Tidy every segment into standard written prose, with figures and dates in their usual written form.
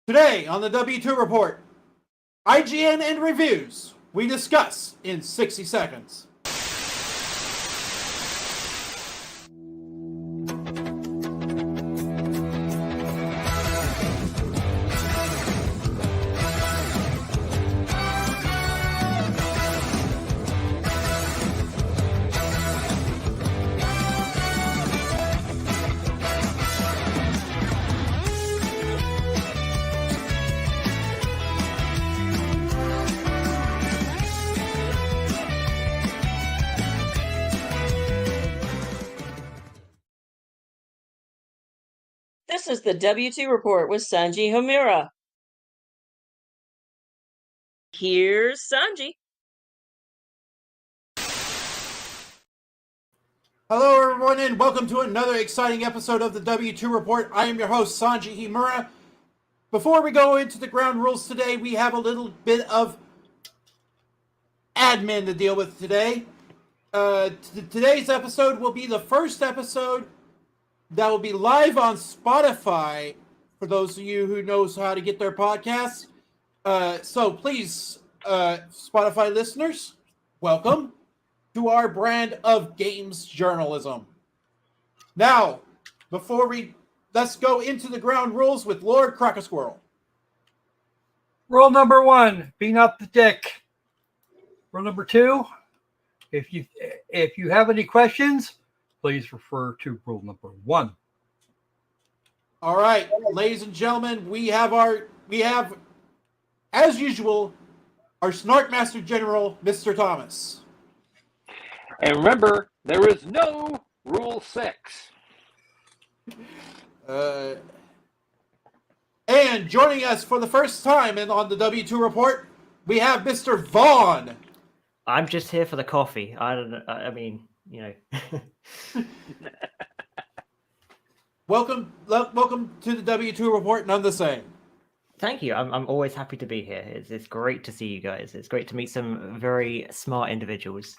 Today on the W2 Report, IGN and reviews we discuss in 60 seconds. This is the W2 Report with Sanji Homura. Here's Sanji. Hello everyone and welcome to another exciting episode of the W2 Report. I am your host Sanji Homura. Before we go into the ground rules today, we have a little bit of admin to deal with today. Today's episode will be the first episode that will be live on Spotify for those of you who knows how to get their podcasts. So please, Spotify listeners, welcome to our brand of games journalism. Now, let's go into the ground rules with Lord Crocosquirrel. Rule number 1, be not the dick. Rule number 2, if you have any questions, please refer to rule number 1. All right, ladies and gentlemen, we have, as usual, our Snark Master General, Mr. Thomas. And remember, there is no Rule 6. And joining us for the first time on the W2 Report, we have Mr. Vaughn. I'm just here for the coffee. Welcome to the W2 Report, none the same. Thank you. I'm always happy to be here. It's great to see you guys. It's great to meet some very smart individuals.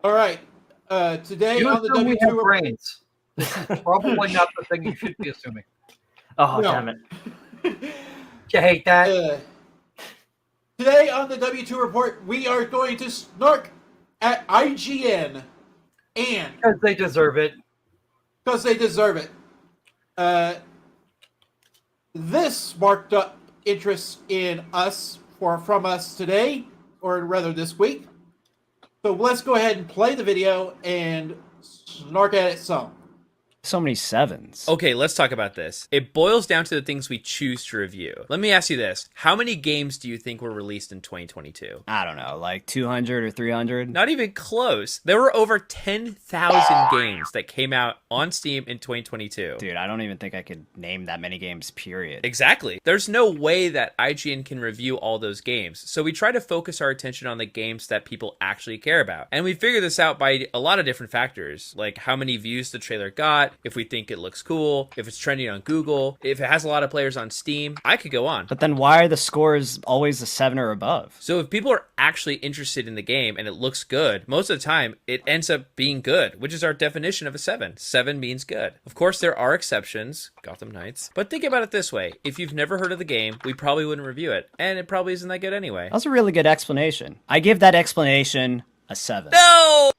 All right. Today You on the assume we have W2 brains. This is probably not the thing you should be assuming. Oh, No. damn it. You hate that? Today on the W2 Report, we are going to snark at IGN, and Because they deserve it. because they deserve it. This sparked up interest in us from us today, or rather this week. So let's go ahead and play the video and snark at it some. So many sevens. Okay, let's talk about this. It boils down to the things we choose to review. Let me ask you this. How many games do you think were released in 2022? I don't know, like 200 or 300? Not even close. There were over 10,000 games that came out on Steam in 2022. Dude, I don't even think I could name that many games, period. Exactly. There's no way that IGN can review all those games. So we try to focus our attention on the games that people actually care about. And we figure this out by a lot of different factors, like how many views the trailer got, if we think it looks cool, if it's trending on Google, if it has a lot of players on Steam. I could go on. But then why are the scores always a 7 or above? So if people are actually interested in the game and it looks good, most of the time it ends up being good, which is our definition of a 7. 7 means good. Of course, there are exceptions, Gotham Knights. But think about it this way. If you've never heard of the game, we probably wouldn't review it. And it probably isn't that good anyway. That was a really good explanation. I give that explanation a 7. No!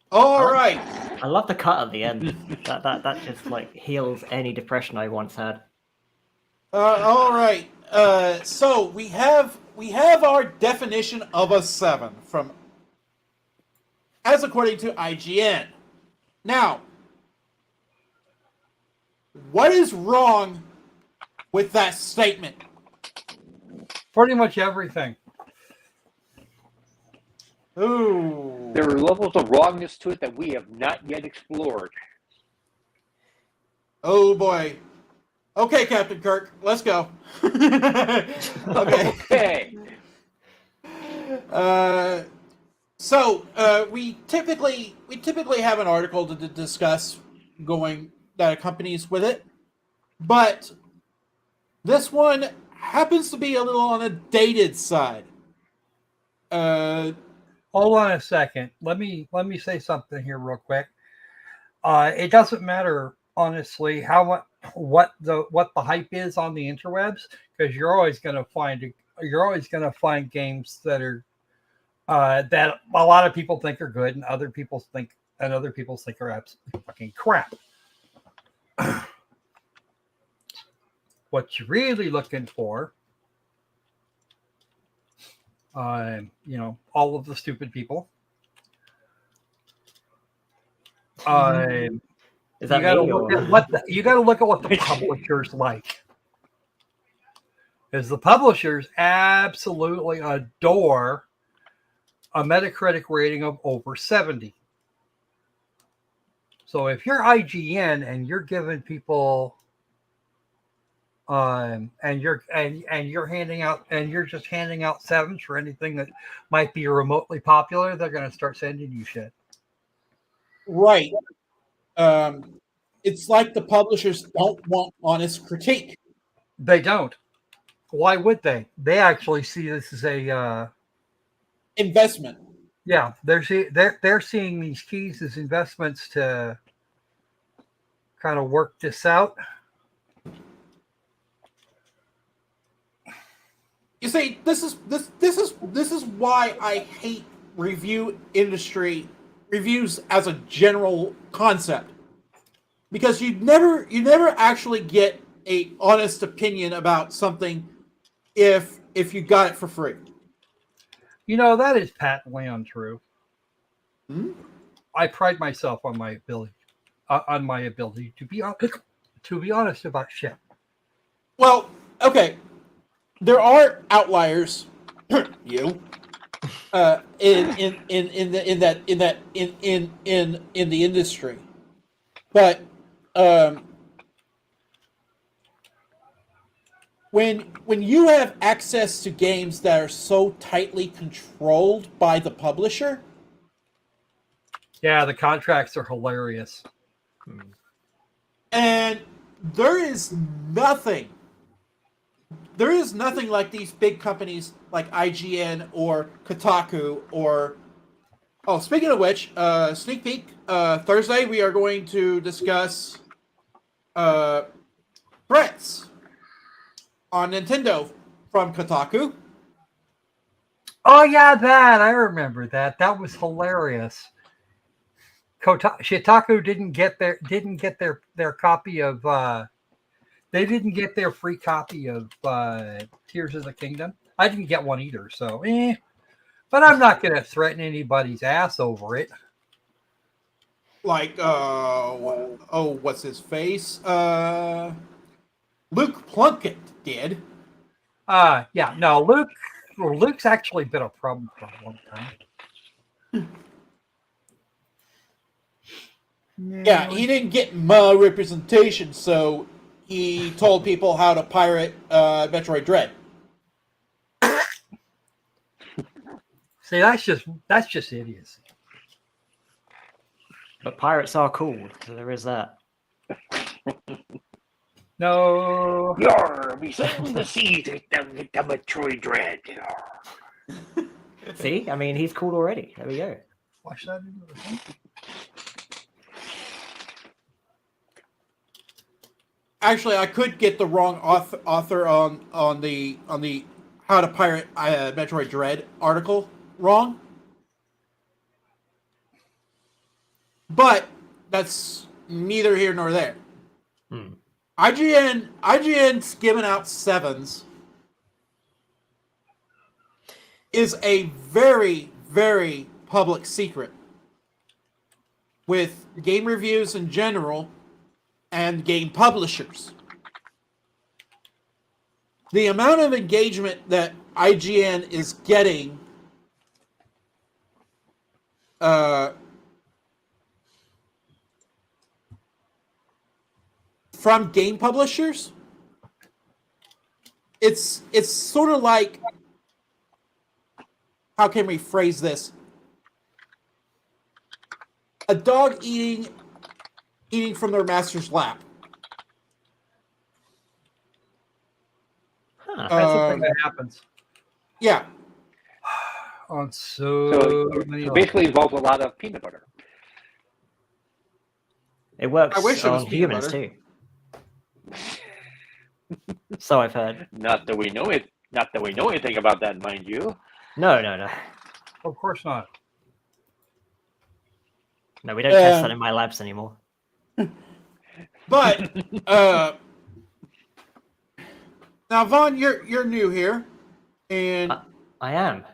All right. I love the cut at the end. that just like heals any depression I once had. All right. So we have our definition of a 7 from, as according to IGN. Now, what is wrong with that statement? Pretty much everything. Ooh. There are levels of wrongness to it that we have not yet explored. Oh boy. Okay, Captain Kirk, let's go. Okay. Okay. We typically have an article to discuss that accompanies with it, but this one happens to be a little on the dated side. Hold on a second. Let me say something here real quick. It doesn't matter honestly what the hype is on the interwebs, because you're always going to find games that are that a lot of people think are good and other people think are absolutely fucking crap. What you're really looking for, all of the stupid people. Is that You got to me? look Or... at what the publishers like. Because the publishers absolutely adore a Metacritic rating of over 70. So if you're IGN and you're giving people and you're handing out sevens for anything that might be remotely popular, they're going to start sending you shit. Right. It's like the publishers don't want honest critique. They don't. Why would they? They actually see this as a investment. Yeah, they're seeing these keys as investments to kind of work this out. You see, this is why I hate reviews as a general concept, because you never actually get a honest opinion about something if you got it for free. That is patently untrue. Hmm? I pride myself on my ability to be honest about shit. Well, okay, there are outliers. You. In the industry, but when you have access to games that are so tightly controlled by the publisher, yeah, the contracts are hilarious, and there is nothing like these big companies like IGN or Kotaku or... Oh, speaking of which, sneak peek, Thursday we are going to discuss threats on Nintendo from Kotaku. Oh yeah, that I remember that. That was hilarious. Kotaku didn't get their copy of they didn't get their free copy of Tears of the Kingdom. I didn't get one either, so but I'm not going to threaten anybody's ass over it. Like, what's his face? Luke Plunkett did. Yeah, no, Luke's actually been a problem for a long time. Yeah, he didn't get my representation, so he told people how to pirate Metroid Dread. See, that's just idiocy. But pirates are cool, so there is that. No. We sailing the seas to get the Metroid Dread. See, I mean, he's cool already. There we go. Watch that into the thing. Actually, I could get the wrong author on the how to pirate Metroid Dread article wrong, but that's neither here nor there. IGN's giving out sevens is a very, very public secret with game reviews in general and game publishers. The amount of engagement that IGN is getting from game publishers, it's sort of like, how can we phrase this? A dog eating from their master's lap. Huh. That's the thing that happens. Yeah. On So many it basically involves a lot of peanut butter. It works I wish it was on peanut humans butter. too. So I've heard. Not that we know it. Not that we know anything about that, mind you. No, no, no. Of course not. No, we don't test that Um, in my labs anymore. But now, Vaughn, you're new here, and I am.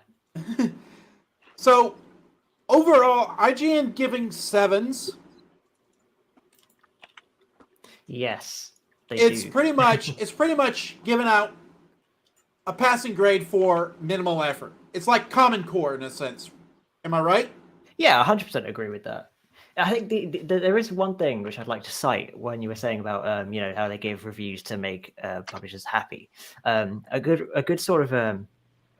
so overall, IGN giving 7s. Yes, they It's do. pretty much giving out a passing grade for minimal effort. It's like Common Core in a sense. Am I right? Yeah, 100% agree with that. I think there is one thing which I'd like to cite when you were saying about you know, how they give reviews to make publishers happy. A good sort of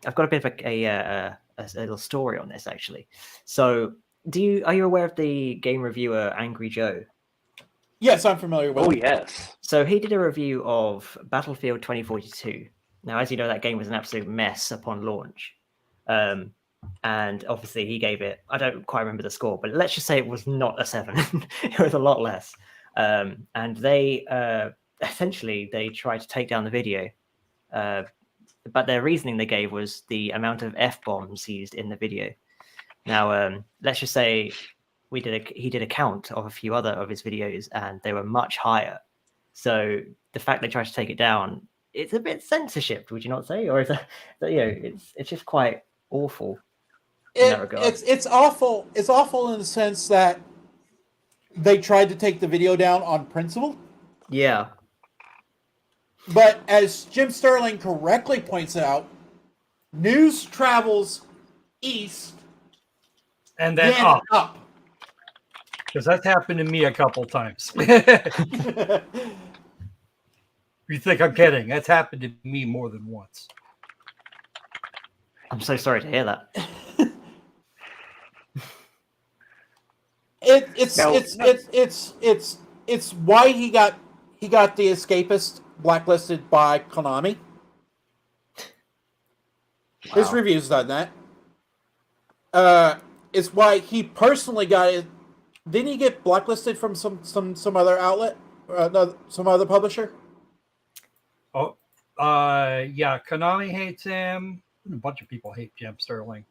I've got a bit of a little story on this actually. So are you aware of the game reviewer Angry Joe? Yes, I'm familiar with Oh it. yes. So he did a review of Battlefield 2042. Now, as you know, that game was an absolute mess upon launch. And obviously he gave it, I don't quite remember the score, but let's just say it was not a 7. It was a lot less. And they essentially, they tried to take down the video. But their reasoning they gave was the amount of F-bombs used in the video. Now, let's just say he did a count of a few other of his videos and they were much higher. So the fact they tried to take it down, it's a bit censorship, would you not say? Or is that, you know, it's just quite awful in that regard. It's awful. It's awful in the sense that they tried to take the video down on principle. Yeah. But as Jim Sterling correctly points out, news travels east, And then then up, up. because that's happened to me a couple times. You think I'm kidding? That's happened to me more than once. I'm so sorry to hear that. It's why he got the Escapist blacklisted by Konami. His Wow. review's done that. It's why he personally got it. Didn't he get blacklisted from some other outlet, no, some other publisher? Oh, yeah. Konami hates him. A bunch of people hate Jim Sterling.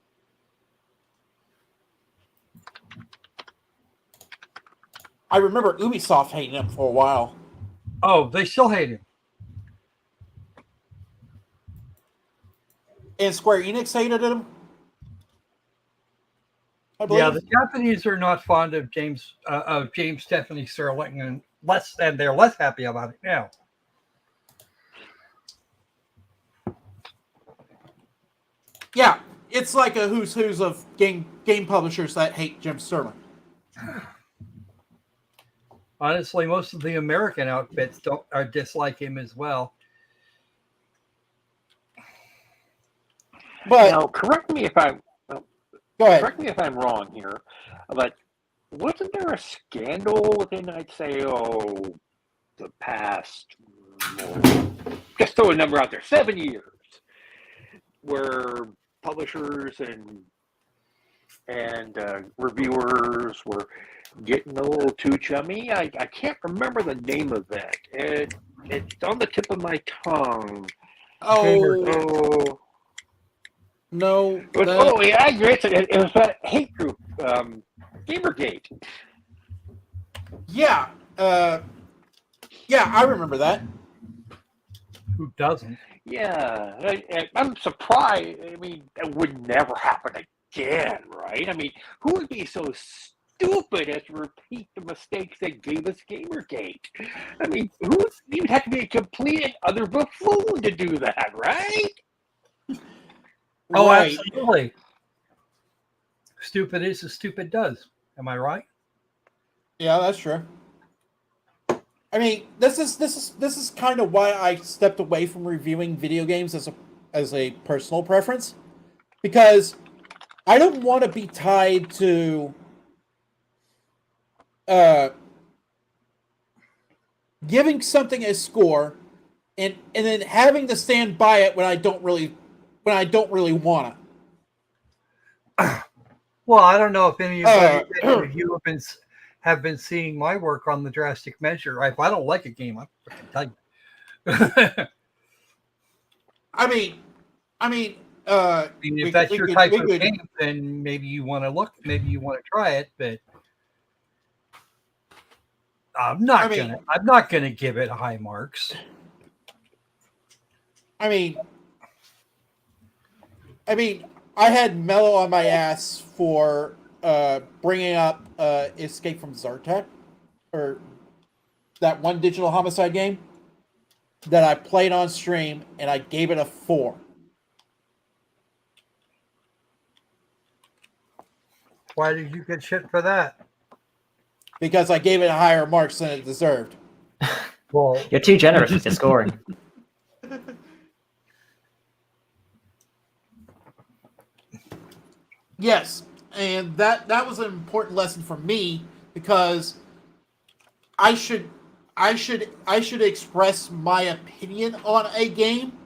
I remember Ubisoft hating him for a while. Oh, they still hate him. And Square Enix hated him. I believe. Yeah, the Japanese are not fond of James Stephanie Sterling, and they're less happy about it now. Yeah, it's like a who's of game publishers that hate Jim Sterling. Honestly, most of the American outfits dislike him as well. But Now, correct me if I'm go ahead. correct me if I'm wrong here, but wasn't there a scandal within, I'd say, the past, just throw a number out there, 7 years, where publishers and reviewers were getting a little too chummy? I can't remember the name of that. It's on the tip of my tongue. Oh Oh. no! It was, that- yeah, it was that hate group, Gamergate. yeah, yeah, I remember that. Who doesn't? Yeah, I'm surprised. I mean, that would never happen again, right? I mean, who would be so stupid as to repeat the mistakes that gave us Gamergate? I mean, you'd have to be a complete and utter buffoon to do that, right? Oh, Right. absolutely. Stupid is as stupid does. Am I right? Yeah, that's true. I mean, this is kind of why I stepped away from reviewing video games as a personal preference, because I don't want to be tied to giving something a score and then having to stand by it when I don't really want to. Well, I don't know if any of you have been have been seeing my work on the drastic measure. If I don't like a game, I can tell you. I mean, If that's your type of game, then maybe you want to look, maybe you want to try it, but I'm not gonna give it high marks. I mean, I had Mello on my ass for bringing up Escape from Zartek, or that one digital homicide game that I played on stream, and I gave it a 4. Why did you get shit for that? Because I gave it higher marks than it deserved. Well, You're too generous with your scoring. Yes, and that was an important lesson for me, because I should express my opinion on a game,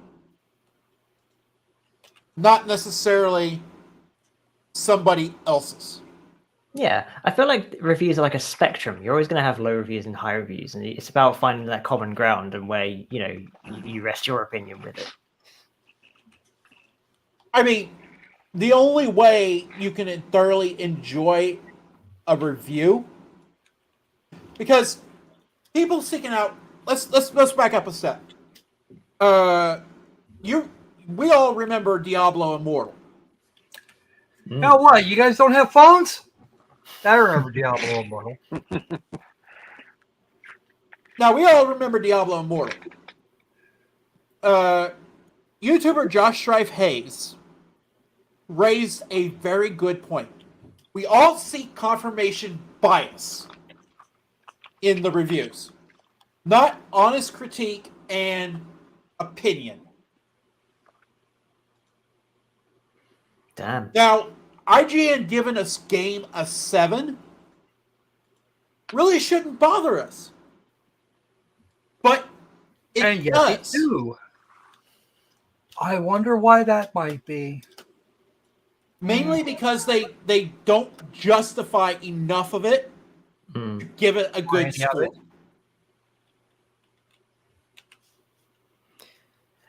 not necessarily somebody else's. Yeah, I feel like reviews are like a spectrum. You're always going to have low reviews and high reviews, and it's about finding that common ground and where you rest your opinion with it. I mean, the only way you can thoroughly enjoy a review, because people seeking out. Let's back up a step. We all remember Diablo Immortal. now what? You guys don't have phones? I remember Diablo Immortal. Now, we all remember Diablo Immortal. YouTuber Josh Strife Hayes raised a very good point. We all see confirmation bias in the reviews, not honest critique and opinion. Damn. Now, IGN giving us game a 7 really shouldn't bother us. But it does. They do. I wonder why that might be. Mainly because they don't justify enough of it to give it a good score.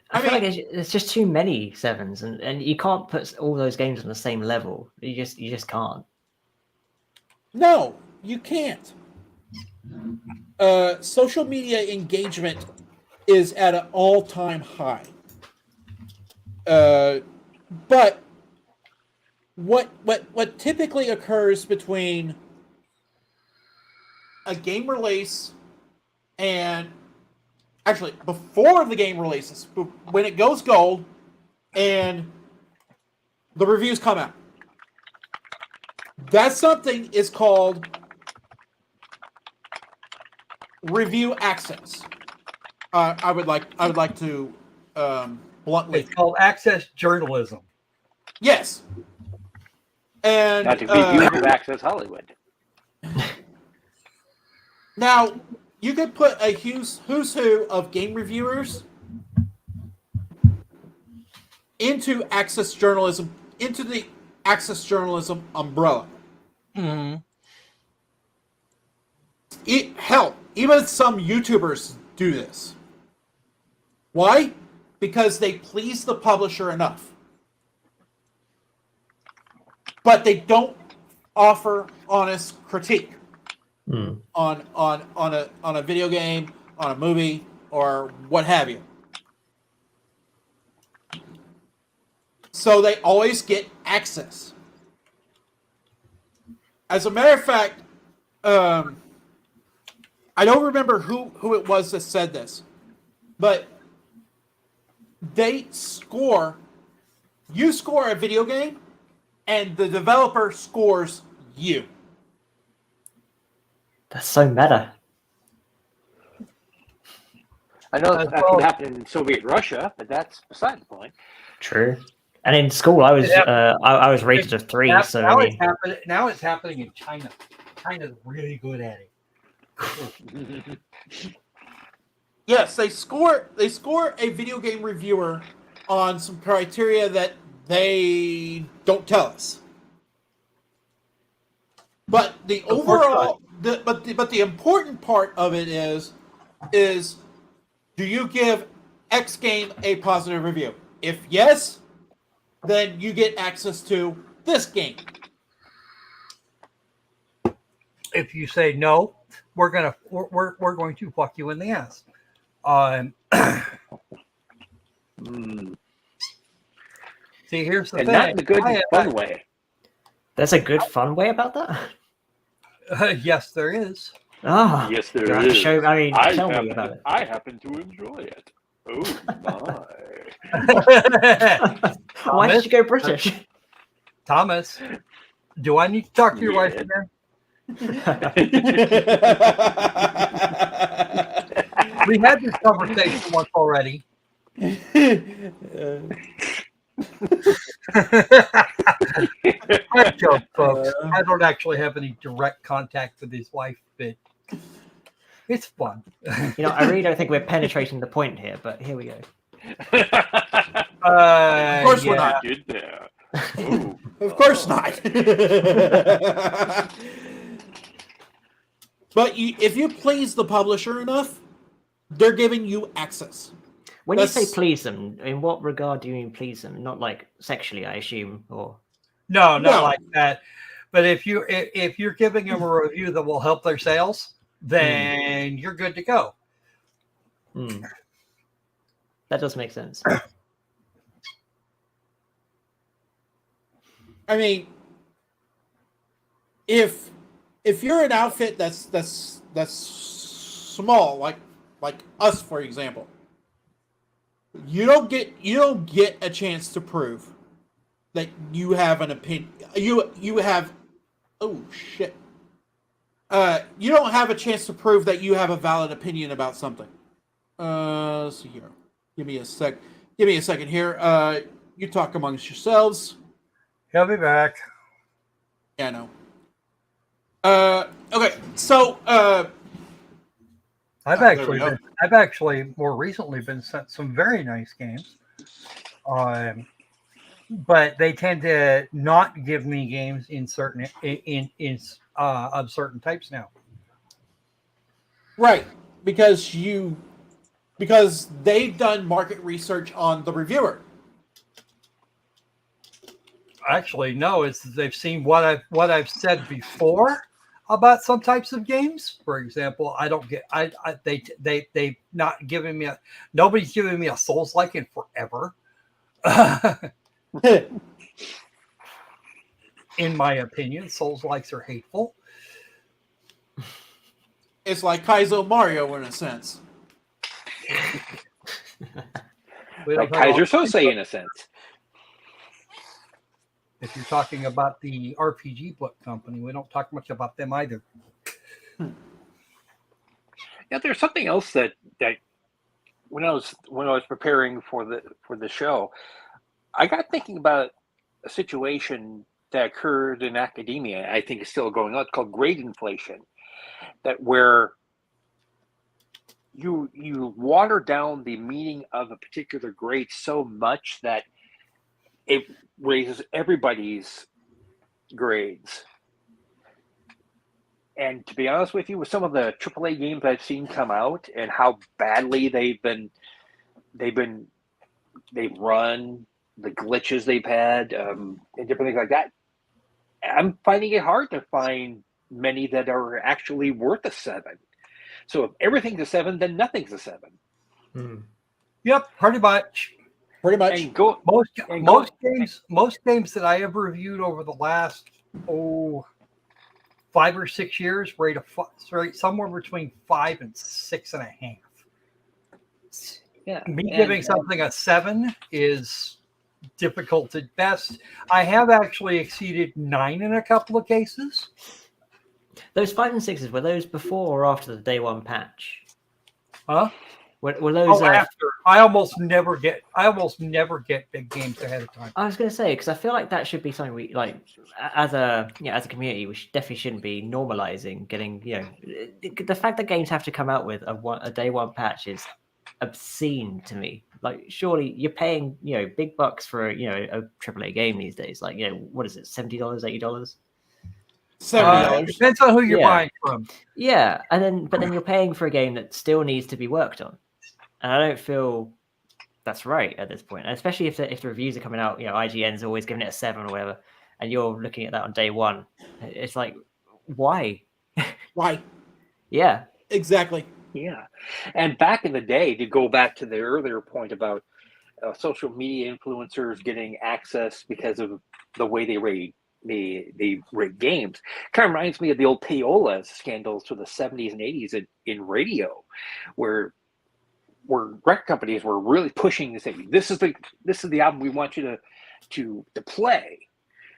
I feel like there's just too many 7s, and you can't put all those games on the same level. You just can't. No, you can't. Social media engagement is at an all-time high. But what typically occurs between a game release and actually before the game releases, when it goes gold and the reviews come out, that something is called review access. I would like to bluntly. It's called access journalism. Yes. And Not to review Access Hollywood. Now, you could put a who's who of game reviewers into access journalism, into the access journalism umbrella. Mm-hmm. Hell, even some YouTubers do this. Why? Because they please the publisher enough. But they don't offer honest critique on a video game, on a movie, or what have you. So they always get access. As a matter of fact, I don't remember who it was that said this, but you score a video game, and the developer scores you. That's so meta. I know that's what happened in Soviet Russia, but that's beside the point. True. And in school, I was I was rated a 3. Now, so now, I mean, it's happening in China. China's really good at it. Yes, they score a video game reviewer on some criteria that they don't tell us. But the overall the important part of it is do you give X game a positive review? If yes, then you get access to this game. If you say no, we're going to fuck you in the ass. See, here's the And thing. not in a good and fun way. There's a good fun way about that. Yes, there is. Ah, Yes, you there have to is. show. I mean, I tell me about it. happen to enjoy it. Oh my! Why did you go British? Thomas, do I need to talk to your wife Yeah. again? We had this conversation once already. I joke, folks. I don't actually have any direct contact with his wife, but it's fun. You know, I really don't think we're penetrating the point here, but here we go. Of course we're not. Good there. Ooh. Of course not. But if you please the publisher enough, they're giving you access. When you say That's- please them, in what regard do you mean please them? Not like sexually, I assume, or No, not No. like that. But if you're giving them a review that will help their sales, then you're good to go. That does make sense. I mean, if you're an outfit that's small, like us, for example, you don't get a chance to prove that you have an opinion. You have, oh shit. You don't have a chance to prove that you have a valid opinion about something. Let's see here. Give me a second here. You talk amongst yourselves. He'll be back. Yeah, I know. Okay, so I've there we actually more recently been sent some very nice games, but they tend to not give me games in certain of certain types now. right, because they've done market research on the reviewer. Actually, no, it's they've seen what I've said before about some types of games. For example, I don't get they not giving me nobody's giving me a Souls-like in forever. In my opinion, Souls-likes are hateful. It's like Kaizo Mario in a sense. We Like don't have Kaiser all- Sose, in a sense. If you're talking about the RPG book company, we don't talk much about them either. Yeah, there's something else that when I was preparing for the show, I got thinking about a situation that occurred in academia. I think is still going on. It's called grade inflation. That where you water down the meaning of a particular grade so much that it raises everybody's grades. And to be honest with you, with some of the AAA games I've seen come out and how badly they've run, the glitches they've had, and different things like that, I'm finding it hard to find many that are actually worth a 7. So if everything's a 7, then nothing's a 7. Yep, pretty much. Pretty much. And go Most games that I have reviewed over the last 5 or 6 years rate somewhere between 5 and 6.5. yeah, Me giving something a 7 is difficult at best. I have actually exceeded 9 in a couple of cases. Those 5 and 6s, were those before or after the day one patch? Huh? Were those? After. I almost never get big games ahead of time. I was going to say, because I feel like that should be something we like as a community. We definitely shouldn't be normalizing getting. The fact that games have to come out with a day one patch is obscene to me. Like, surely you're paying big bucks for a AAA game these days. Like, what is it, $70, $80? $70. Depends on who you're Yeah. buying from. Yeah, but then you're paying for a game that still needs to be worked on, and I don't feel that's right at this point. And especially if the reviews are coming out, IGN's always giving it a 7 or whatever, and you're looking at that on day one. It's like, why? Why? Yeah, Exactly. Yeah. And back in the day, to go back to the earlier point about social media influencers getting access because of the way they rate games, kind of reminds me of the old payola scandals from the 70s and 80s in radio, where record companies were really pushing to say, this is the album we want you to play.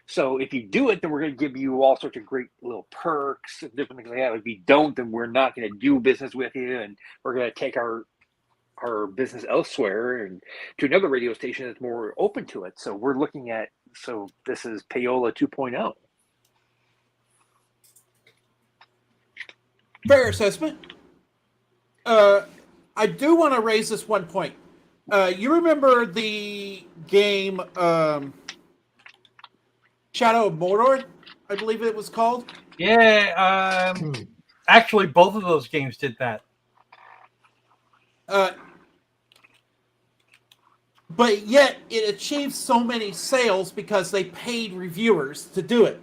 So if you do it, then we're going to give you all sorts of great little perks and different things like that. If you don't, then we're not going to do business with you, and we're going to take our business elsewhere and to another radio station that's more open to it. So we're looking at, this is payola 2.0. Fair assessment. I do want to raise this one point. You remember the game Shadow of Mordor, I believe it was called? Yeah. Actually, both of those games did that. But yet it achieved so many sales because they paid reviewers to do it.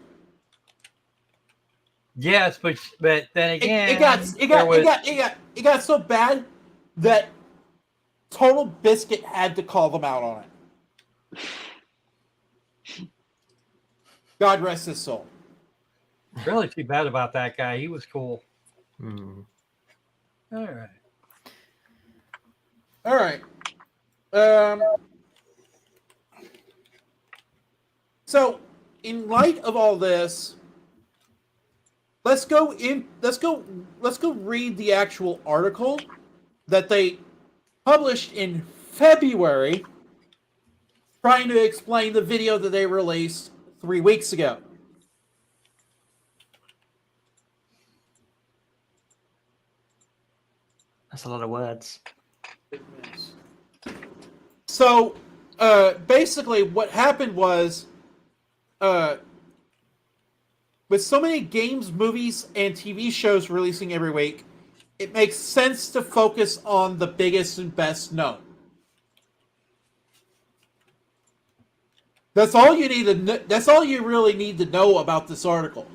Yes, but then again, It got so bad that Total Biscuit had to call them out on it. God rest his soul. really too bad about that guy. He was cool. Hmm. All right. All right. So, in light of all this, let's go read the actual article that they published in February, trying to explain the video that they released 3 weeks ago. That's a lot of words. So, basically, what happened was, with so many games, movies, and TV shows releasing every week, it makes sense to focus on the biggest and best known. That's all you need to. That's all you really need to know about this article.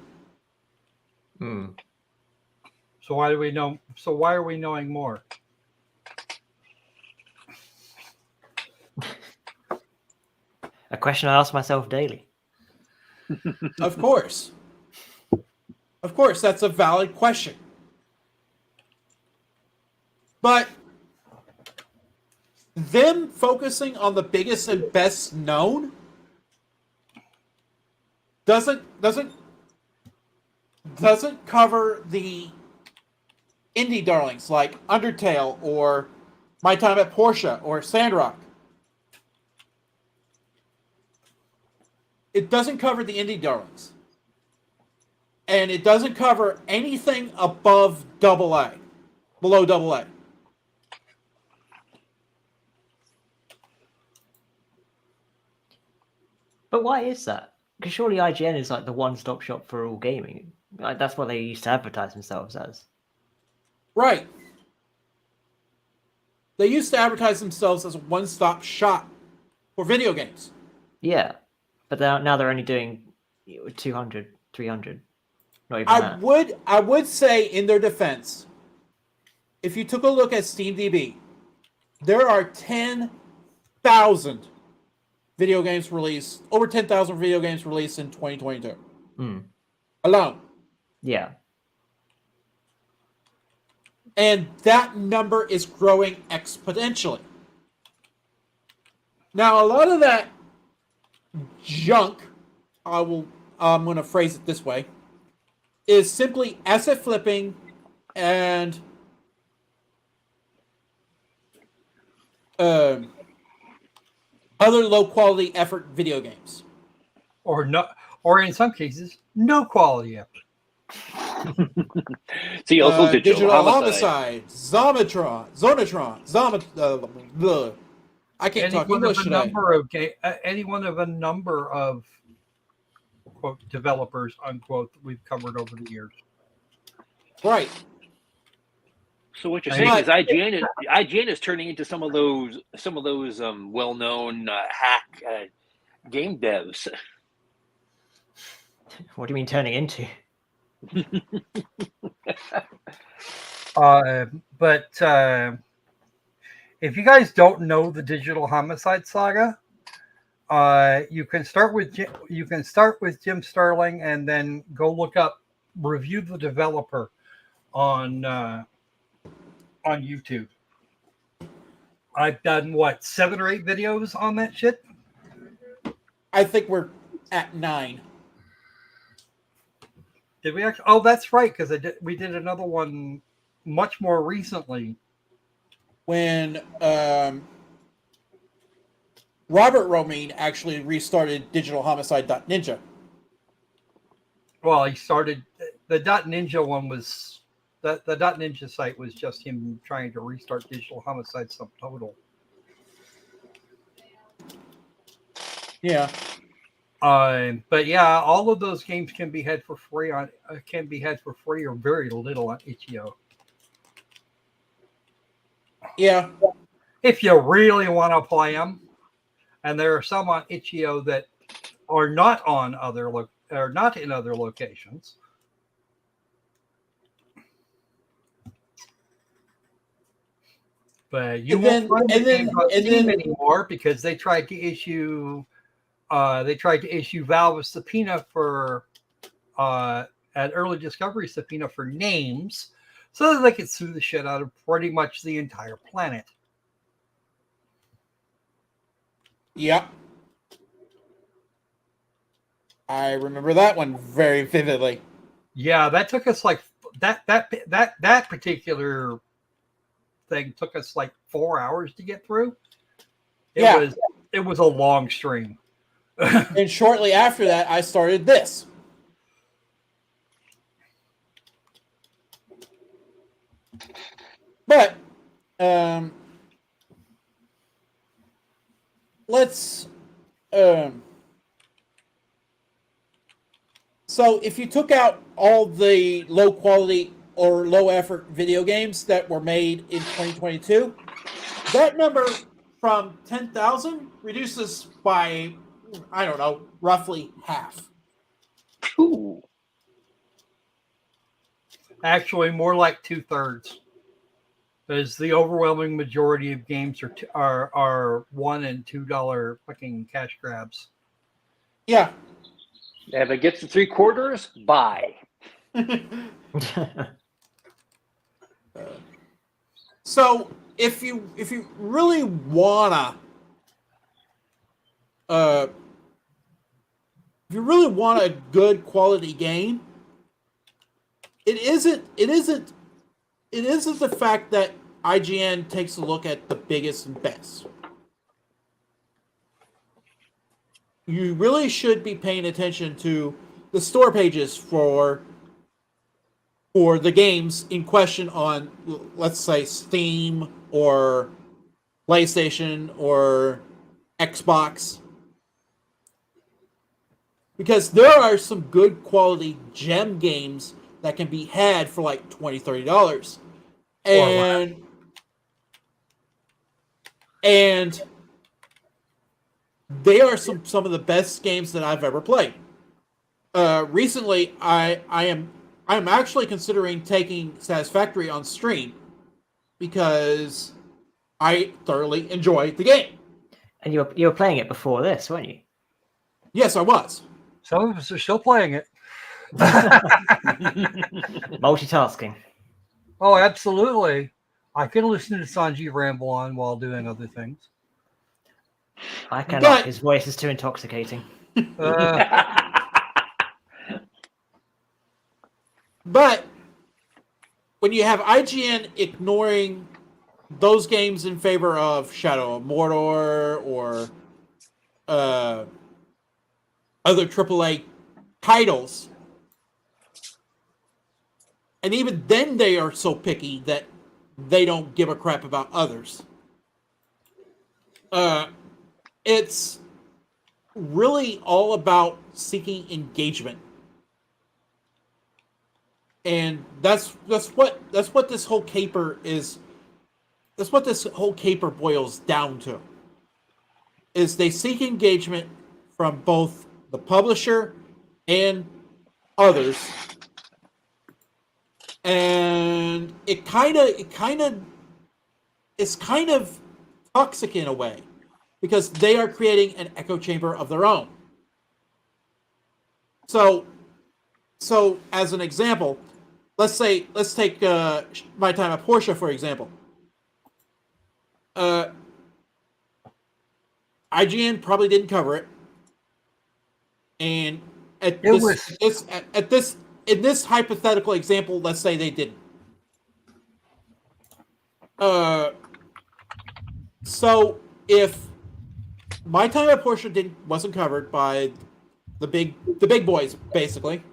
Hmm. So why do we know? So why are we knowing more? A question I ask myself daily. Of course. Of course, that's a valid question. But them focusing on the biggest and best known doesn't cover the indie darlings like Undertale or My Time at Portia or Sandrock. It doesn't cover the indie darlings. And it doesn't cover anything above AA, below AA. But why is that? Because surely IGN is like the one-stop shop for all gaming. Like, that's what they used to advertise themselves as. Right. They used to advertise themselves as a one-stop shop for video games. Yeah, but now they're only doing 200, 300. Not even that. I would say in their defense, if you took a look at SteamDB, there are 10,000 video games released, over 10,000 video games released in 2022. Alone. Yeah. And that number is growing exponentially. Now, a lot of that junk, I'm going to phrase it this way, is simply asset flipping and other low quality effort video games. Or in some cases, no quality effort. See, also digital homicide, Zonatron, I can't talk English today. Any one of a number of quote developers unquote that we've covered over the years. Right. So what you're And saying is IGN is turning into some of those well-known hack game devs. What do you mean turning into? But if you guys don't know the Digital Homicide Saga, you can start with Jim Sterling and then go look up Review the Developer on YouTube. I've done 7 or 8 videos on that shit. I think we're at 9. Did we actually? Oh, that's right, because we did another one much more recently. When Robert Romine actually restarted Digital Homicide.Ninja. Well, he started the .Ninja one was the .Ninja site was just him trying to restart Digital Homicide Subtotal. Yeah. But yeah, all of those games can be had for free or very little on itch.io. Yeah. If you really want to play them, and there are some on itch.io that are not on not in other locations. But you won't find the games on Steam anymore because they tried to issue Valve a subpoena for an early discovery subpoena for names, so that they could sue the shit out of pretty much the entire planet. Yep. I remember that one very vividly. Yeah, that took us that particular thing took us 4 hours to get through. It was a long stream. And shortly after that, I started this. But let's so if you took out all the low quality or low effort video games that were made in 2022, that number from 10,000 reduces by, I don't know, roughly half. Ooh. Actually, more like 2/3. Because the overwhelming majority of games are $1 and $2 fucking cash grabs. Yeah. If it gets to 3/4, buy. So if you really wanna a good quality game, it isn't the fact that IGN takes a look at the biggest and best. You really should be paying attention to the store pages for the games in question on, let's say, Steam or PlayStation or Xbox. Because there are some good quality gem games that can be had for like $20, $30. And they are some of the best games that I've ever played. Recently, I'm actually considering taking Satisfactory on stream because I thoroughly enjoy the game. And you were playing it before this, weren't you? Yes, I was. Some of us are still playing it. Multitasking. Oh, absolutely. I can listen to Sanji ramble on while doing other things. I cannot. But- His voice is too intoxicating. But when you have IGN ignoring those games in favor of Shadow of Mordor or other AAA titles, and even then they are so picky that they don't give a crap about others. It's really all about seeking engagement. And that's what this whole caper is. That's what this whole caper boils down to. Is they seek engagement from both the publisher and others, and it's kind of toxic in a way, because they are creating an echo chamber of their own. So as an example, let's take My Time at Portia for example. IGN probably didn't cover it, and in this hypothetical example, let's say they didn't. So if My Time at Portia wasn't covered by the big boys, basically,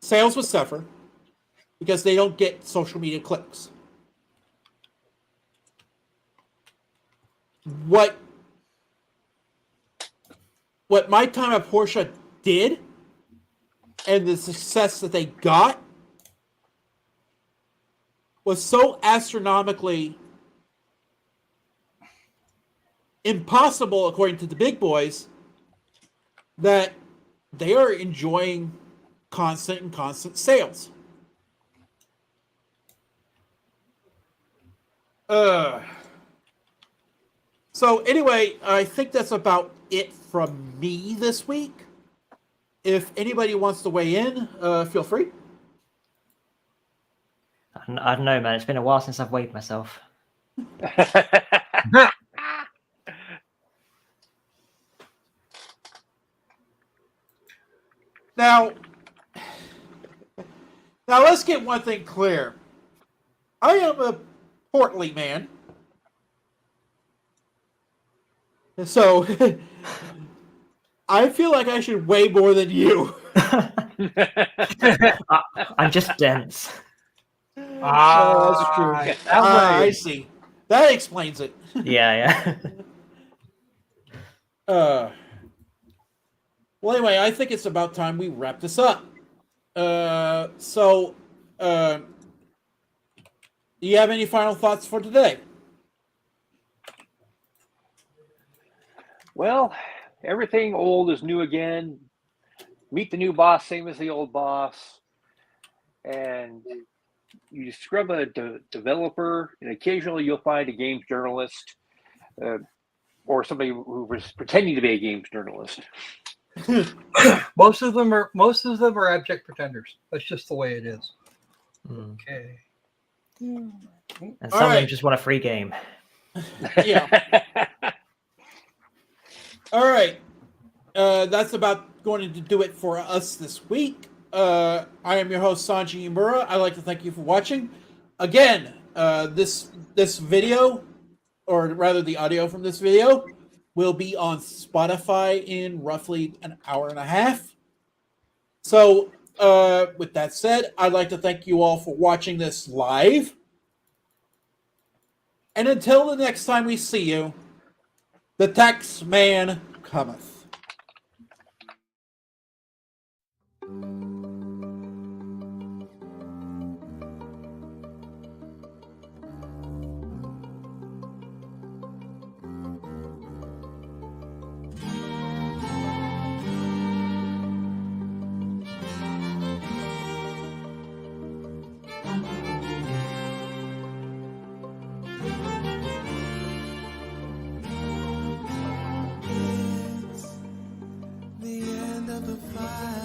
sales would suffer because they don't get social media clicks. What My Time at Portia did, and the success that they got, was so astronomically impossible, according to the big boys, that they are enjoying constant sales. So anyway, I think that's about it from me this week. If anybody wants to weigh in, feel free. I don't know, man. It's been a while since I've weighed myself. Now let's get one thing clear. I am a portly man. So I feel like I should weigh more than you. I'm just dense. That's true. I see. That explains it. Yeah. Well, anyway, I think it's about time we wrap this up. Do you have any final thoughts for today? Well, everything old is new again. Meet the new boss, same as the old boss. And you scrub a developer, and occasionally you'll find a games journalist or somebody who was pretending to be a games journalist. Most of them are abject pretenders. That's just the way it is. Okay. And some of them just want a free game. Yeah. All right. That's about going to do it for us this week. I am your host, Sanji Imura. I'd like to thank you for watching. Again, this video, or rather the audio from this video, will be on Spotify in roughly an hour and a half. So, with that said, I'd like to thank you all for watching this live. And until the next time we see you, the tax man cometh. The end of the fight.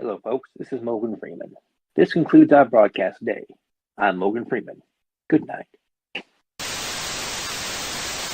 Hello, folks. This is Morgan Freeman. This concludes our broadcast today. I'm Morgan Freeman. Good night.